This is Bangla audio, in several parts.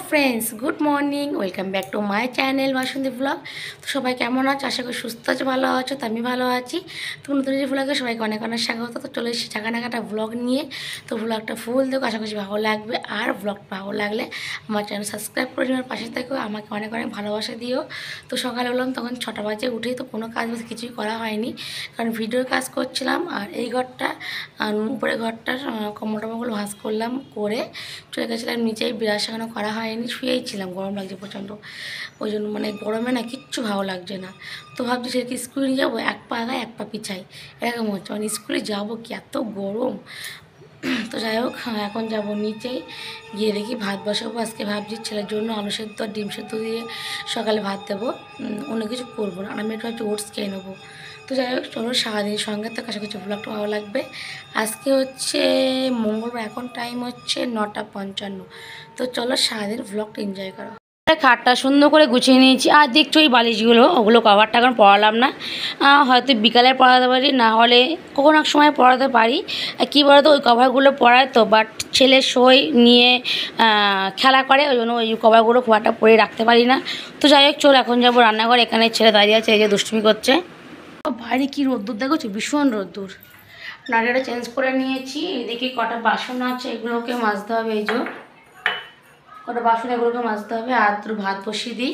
Friends, good morning, welcome back to my channel Basanti blog. তো সবাই কেমন আছো? আশা করি সুস্থ আছো, ভালো আছো। তো আমি ভালো আছি। তো নতুন যে ব্লগে সবাইকে অনেক অনেক স্বাগত। তো চলে এসেছি ঢাকা ব্লগ নিয়ে। তো ব্লগটা ফুল দেখো, আশা করছি ভালো লাগবে। আর ব্লগটা ভালো লাগলে আমার চ্যানেল সাবস্ক্রাইব করে আমার পাশে থেকো, আমাকে অনেক অনেক ভালোবাসা দিও। তো সকালে বললাম তখন 6টা বাজে উঠেই, তো কোনো কাজ বাজ কিছুই করা হয়নি, কারণ ভিডিওর কাজ করছিলাম। আর এই ঘরটা উপরে ঘরটার কম্বল ভাঁজ করলাম, করে চলে গেছিলাম নিচেই। বিরাট সেখানে করা হয়নি, শুয়েই ছিলাম, গরম লাগছে প্রচণ্ড। ওই জন্য মানে গরমে না কিচ্ছু ভালো লাগছে না। তো ভাবছি সেটাকে স্কুলে নিয়ে যাবো, এক পা আগায় এক পা পিছাই, এরকম হচ্ছে। মানে স্কুলে যাবো কি, এত গরম। তো যাই হোক, এখন যাবো নিচেই, গিয়ে দেখি ভাত বসাবো। আজকে ভাবছি ছেলের জন্য আলু সেদ্ধ আর ডিম সেদ্ধ দিয়ে সকালে ভাত দেবো, অন্য কিছু করবো না। আর আমি একটু ভাবছি ওটস খেয়ে নেবো। তো যাই হোক, চলো সারাদিন সঙ্গে তো আশা করছি ব্লগটা ভালো লাগবে। আজকে হচ্ছে মঙ্গলবার, এখন টাইম হচ্ছে 9:55। তো চলো সারাদিন ব্লগটা এনজয় করো। খাটটা সুন্দর করে গুছিয়ে নিয়েছি। আর দেখছো এই বালিশগুলো, ওগুলো কভারটা এখন পরালাম না, হয়তো বিকালে পরাতে পারি, না হলে কখনো এক সময় পরাতে পারি। কী বলতো, ওই কভারগুলো পরায় তো, বাট ছেলে সই নিয়ে খেলা করে, ওই জন্য ওই কভারগুলো খুব একটা পরে রাখতে পারি না। তো যাই হোক, চলো এখন যাবো রান্নাঘর। এখানে ছেলে দাঁড়িয়ে আছে, এই যে দুষ্টুমি করছে। বাইরে কি রোদ্দুর দেখছো, ভীষণ রোদ্দুর। নাড়িটা চেঞ্জ করে নিয়েছি। এদিকে কটা বাসন আছে, এগুলোকে মাজতে হবে। এই যে কটা বাসন, এগুলোকে মাজতে হবে। আর একটু ভাত বসিয়ে দিই,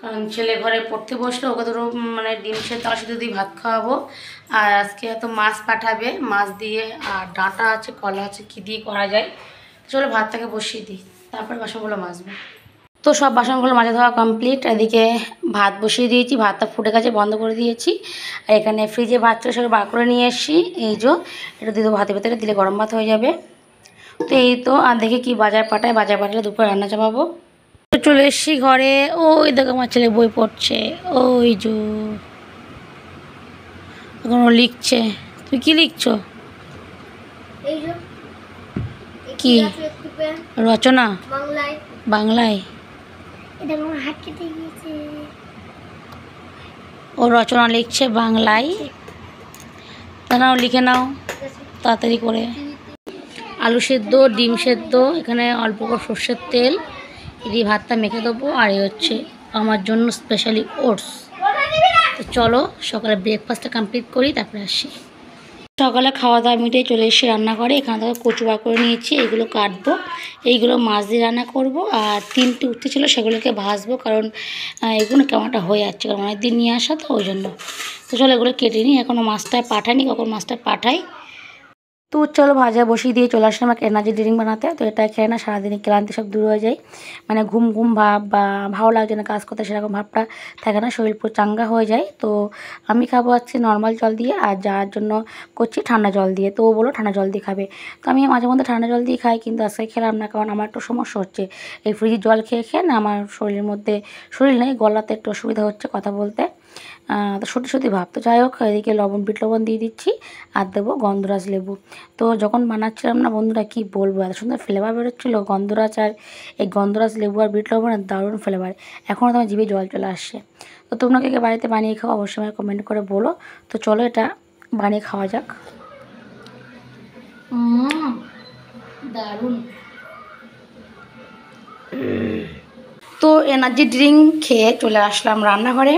কারণ ছেলে ঘরে পড়তে বসলে ওকে ধরো মানে ডিম সেদ্ধ আলু সেদ্ধ দিয়ে ভাত খাওয়াবো। আর আজকে হয়তো মাছ পাঠাবে, মাছ দিয়ে আর ডাঁটা আছে, কলা আছে, কী দিয়ে করা যায়। চলো ভাতটাকে বসিয়ে দিই, তারপরে বাসনগুলো মাজবো। তো সব বাসনগুলো মাজা ধোয়া কমপ্লিট। এদিকে ভাত বসিয়ে দিয়েছি, ভাতটা ফুটে গেছে, বন্ধ করে দিয়েছি। আর এখানে ফ্রিজে ভাত ছিল, সেগুলো বার করে নিয়ে এসেছি। এই যে এটা দিয়ে দেবো ভাতের ভেতরে, দিলে গরম ভাত হয়ে যাবে। তো এই তো, আর দেখে কি বাজার পাঠালে দুপুরে রান্না চাপাবো। তো চলে এসেছি ঘরে। ওই দেখো আমার ছেলে বই পড়ছে, ওই যে এখন ও লিখছে। তুমি কি লিখছো? কি রচনা? বাংলায়। ও রচনা লিখছে বাংলায়। তা নাও, লিখে নাও তাড়াতাড়ি করে। আলু সেদ্ধ, ডিম সেদ্ধ, এখানে অল্প করে সর্ষের তেল দিয়ে ভাতটা মেখে দেবো। আর এই হচ্ছে আমার জন্য স্পেশালি ওটস। তো চলো সকালে ব্রেকফাস্টটা কমপ্লিট করি, তারপরে আসি। সকালে খাওয়া দাওয়া মিটিয়ে চলে এসে রান্না করে। এখানে থেকে কচু বার করে নিয়েছি, এইগুলো কাটবো, এইগুলো মাছ দিয়ে রান্না করব। আর 3টে উঠতে ছিল, সেগুলোকে ভাজবো, কারণ এগুলো কেমনটা হয়ে যাচ্ছে, কারণ অনেকদিন নিয়ে আসা তো, ওই জন্য। তো চলো এগুলো কেটে নিই, এখনও মাছটা পাঠাইনি, কখন মাছটা পাঠাই। তো চলো ভাজা বসিয়ে দিয়ে চলে আসলাম একটা এনার্জি ড্রিঙ্ক বানাতে। তো এটা খেয়ে না সারাদিনে ক্লান্তি সব দূর হয়ে যায়, মানে ঘুম ঘুম ভাব বা ভালো লাগছে না কাজ করতে, সেরকম ভাবটা থাকে না, শরীর পুরো চাঙ্গা হয়ে যায়। তো আমি খাবো হচ্ছে নর্মাল জল দিয়ে, আর যার জন্য করছি ঠান্ডা জল দিয়ে। তো ও বলো ঠান্ডা জল দিয়ে খাবে। তো আমি মাঝে মধ্যে ঠান্ডা জল দিয়ে খাই, কিন্তু আজকে খেলাম না, কারণ আমার একটু সমস্যা হচ্ছে এই ফ্রিজের জল খেয়ে খেয়ে না, আমার শরীরের মধ্যে, শরীর নেই, গলাতে একটু অসুবিধা হচ্ছে কথা বলতে, তো সত্যি ভাব। তো যাই হোক, এদিকে বিট লবণ দিয়ে দিচ্ছি, আর দেবো গন্ধরাজ লেবু। তো যখন বানাচ্ছিলাম না বন্ধুরা, কি বলবো, এত সুন্দর ফ্লেভার বেরোচ্ছিলো গন্ধরাজ, আর এই গন্ধরাজ লেবু আর বিট লবণের দারুণ ফ্লেভার। এখনও তোমার জিভে জল চলে আসছে। তো তোমরা কে বাড়িতে বানিয়ে খাও অবশ্যই আমাকে কমেন্ট করে বলো। তো চলো এটা বানিয়ে খাওয়া যাক। দারুণ। তো এনার্জি ড্রিঙ্ক খেয়ে চলে আসলাম রান্নাঘরে।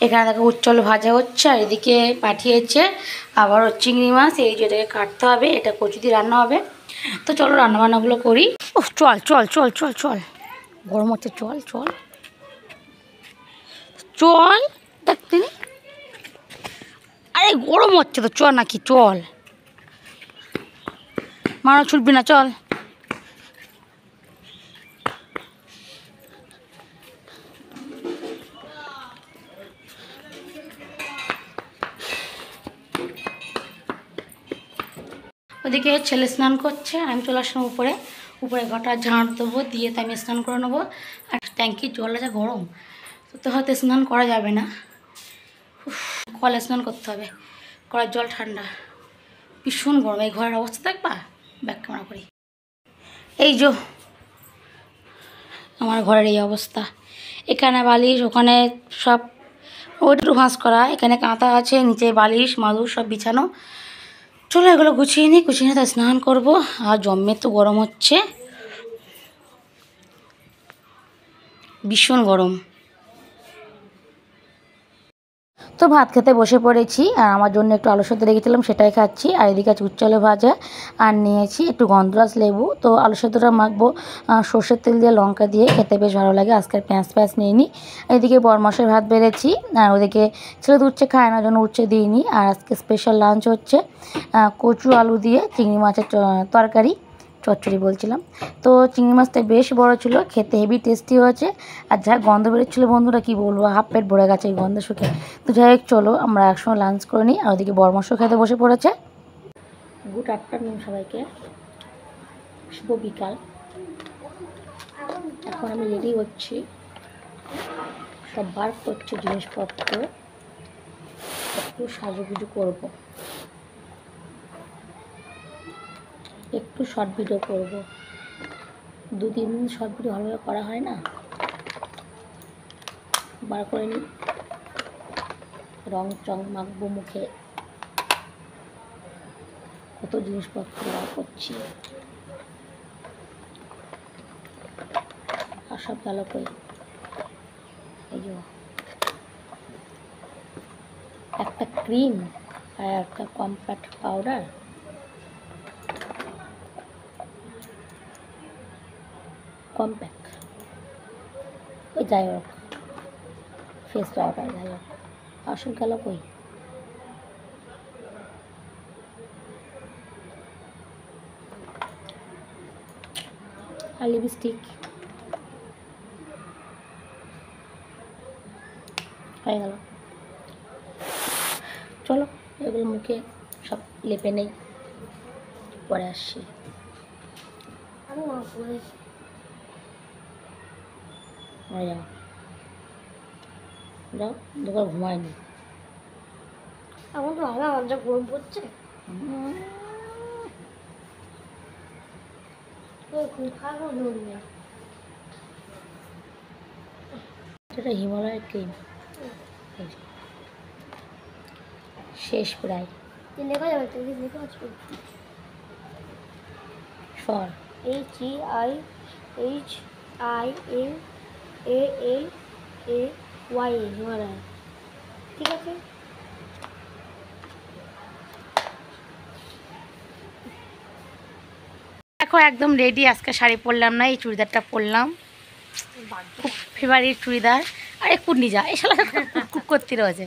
এখানে দেখো উচ্চল ভাজা হচ্ছে, আর এদিকে পাঠিয়েছে আবার চিংড়ি মাছ, এই যেটাকে কাটতে হবে, এটা কচু দিয়ে রান্না হবে। তো চলো রান্নাবান্নাগুলো করি। ও চল চল চল চল চল, গরম হচ্ছে, চল চল চল, দেখতে আরে গরম হচ্ছে তো, চল নাকি, চল, মানো ছুটবি না, চল। ওদিকে ছেলে স্নান করছে, আমি চলে আসলাম উপরে ঘরটা ঝাঁট দেবো, দিয়ে তো আমি স্নান করে নেবো। আর ট্যাঙ্কির জলটা যা গরম, তো হয়তো স্নান করা যাবে না, কলে স্নান করতে হবে, কলের জল ঠান্ডা, ভীষণ গরম। এই ঘরের অবস্থা দেখবা, ব্যাক ক্যামেরা করি। এই যে আমার ঘরের এই অবস্থা, এখানে বালিশ, ওখানে সব ওইটু ভাঁজ করা, এখানে কাঁথা আছে, নিচে বালিশ মাদুর সব বিছানো। চলো এগুলো গুছিয়ে নিই, তো স্নান করবো। আর জম্মে তো গরম হচ্ছে। ভীষণ গরম। তো ভাত খেতে বসে পড়েছি, আর আমার জন্য একটু আলু সেদ্ধ রেখেছিলাম সেটাই খাচ্ছি। আর এদিকে আছে উচ্চ আলু ভাজা, আর নিয়েছি একটু গন্ধরাজ লেবু। তো আলু সেদ্ধটা মাখবো সর্ষের তেল দিয়ে, লঙ্কা দিয়ে, খেতে বেশ ভালো লাগে। আজকের পেঁয়াজ নিইনি। এদিকে বরমশাই ভাত বেড়েছি, আর ওদিকে ছেলে তো উচ্ছে খায় না, জন্য উচ্ছে দিইনি। আর আজকে স্পেশাল লাঞ্চ হচ্ছে কচু আলু দিয়ে চিংড়ি মাছের তরকারি, চচ্চড়ি বলছিলাম। তো চিংড়ি মাছটা বেশ বড় ছিল, খেতে হেভি টেস্টি হয়েছে। আর যা গন্ধ বেরোচ্ছিলো বন্ধুরা, কি বলবো, হাফ পেট ভরে গেছে এই গন্ধ শুকে। তো যাই হোক, চলো আমরা একসঙ্গে লাঞ্চ করে নিই। আর ওদিকে বরমাসও খেতে বসে পড়েছে। গুড আফটারনুন সবাইকে, শুভ বিকাল। এখন আমি রেডি হচ্ছি, সব বার করছে জিনিসপত্র, একটু সাজুগুজু করব, একটু শর্ট ভিডিও করব। 2-3 দিন শর্ট ভিডিও ভালোভাবে করা হয় না, বার করে নিই। রং চং মাখবো মুখে, কত জিনিসপত্র বার করছি। আর সব গেল কই, এই যে একটা ক্রিম আর একটা কম্প্যাক্ট পাউডার, কম্প্যাক্ট, ওই যাই হোক ফেস পাউডার, যাই হোক আসল গেল কই। আর লিপস্টিক হয়ে গেল। চলো এগুলো মুখে সব লেপে নেই, পরে আসছি। যাও যাও, দুবার ঘুমায়নি। এখন তো ভালো, আমার যা গরম পড়ছে। এটা হিমালয়ের ক্রিম, শেষ প্রায়। লেখা যাবে তো, লেখা আছে ফর HIMALAY, হিমালয়, ঠিক আছে। দেখো একদম রেডি, আজকে শাড়ি পরলাম না, এই চুড়িদারটা পরলাম, খুব ফেভারিট চুড়িদার। আরে কুটনি যা, এই শালা কুট করতে রয়েছে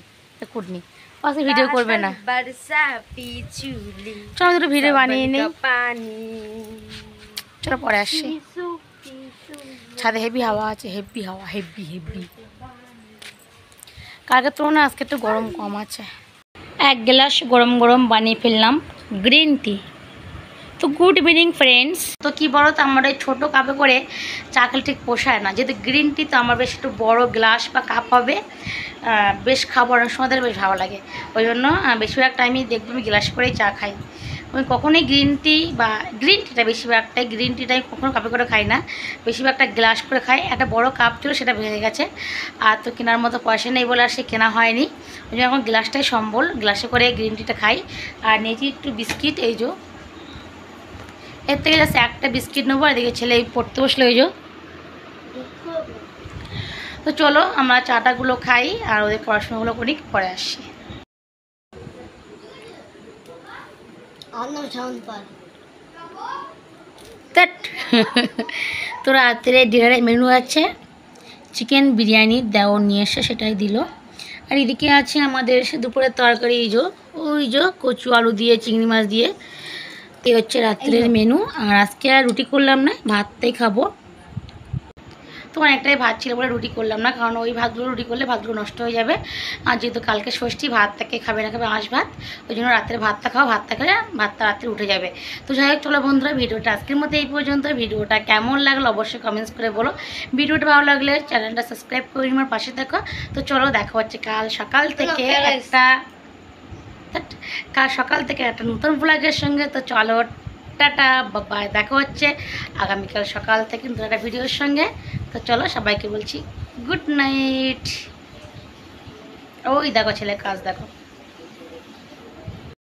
কুটনি, আজকে ভিডিও করবে না। চলো দুটো ভিডিও বানিয়ে নিই, চলো পরে আসছি। ছাদে হেভি হাওয়া আছে, হেভি হাওয়া, হেভি হেভি। কালকের তুলনায় আজকে একটু গরম কম আছে। 1 গ্লাস গরম গরম বানিয়ে ফেললাম গ্রিন টি। তো গুড ইভিনিং ফ্রেন্ডস। তো কী বলো তো, আমার এই ছোটো কাপে করে চা খেলে ঠিক পোষায় না, যেহেতু গ্রিন টি তো আমার বেশ একটু বড়ো গ্লাস বা কাপ হবে, বেশ খাবার অনেক সময় বেশ ভালো লাগে। ওই জন্য বেশিরভাগ টাইমই দেখবো আমি গ্লাস করেই চা খাই। আমি কখনোই গ্রিন টিটা বেশিরভাগটাই গ্রিন টিটা আমি কখনো কাপে করে খাই না, বেশিরভাগটা গ্লাস করে খাই। একটা বড় কাপ ছিল, সেটা ভেঙে গেছে, আর তো কেনার মতো পয়সা নেই বলে আর সে কেনা হয়নি। ওই জন্য এখন গ্লাসটাই সম্বল, গ্লাসে করে গ্রিন টিটা খাই। আর নিয়েছি একটু বিস্কিট, এই যে এর থেকে জাস্ট একটা বিস্কিট নেবো। আর এদিকে ছেলে পড়তে বসলো, এই যে। তো চলো আমরা চাটাগুলো খাই আর ওদের পড়াশোনাগুলো করি, পরে আসছি। তো রাত্রে ডিনারের মেনু আছে চিকেন বিরিয়ানি, দেও নিয়ে এসে সেটাই দিল। আর এদিকে আছে আমাদের দুপুরের তরকারি, এই যে ওই যে কচু আলু দিয়ে চিংড়ি মাছ দিয়ে, এই হচ্ছে রাত্রের মেনু। আর আজকে আর রুটি করলাম না, ভাতটাই খাবো। তো অনেকটাই ভাত ছিল বলে রুটি করলাম না, কারণ ওই ভাতগুলো রুটি করলে ভাতগুলো নষ্ট হয়ে যাবে। আর যেহেতু কালকে ষষ্ঠী, ভাতটাকে খাবে না, খাবে আঁশ ভাত, ওই জন্য রাত্রে ভাতটা খাও, ভাতটা খেলে ভাতটা রাত্রে উঠে যাবে। তো যাই হোক চলো বন্ধুরা, ভিডিওটা আজকের মতো এই পর্যন্ত। ভিডিওটা কেমন লাগলো অবশ্যই কমেন্টস করে বলো। ভিডিওটা ভালো লাগলে চ্যানেলটা সাবস্ক্রাইব করে আমার পাশে দেখো। তো চলো দেখা হচ্ছে কাল সকাল থেকে একটা নতুন ব্লগের সঙ্গে। তো চলো টাটা বাই, দেখা হচ্ছে আগামীকাল সকাল থেকে নতুন একটা ভিডিওর সঙ্গে। তো চলো সবাইকে বলছি গুড নাইট। ওই দেখো ছেলে কাজ দেখো।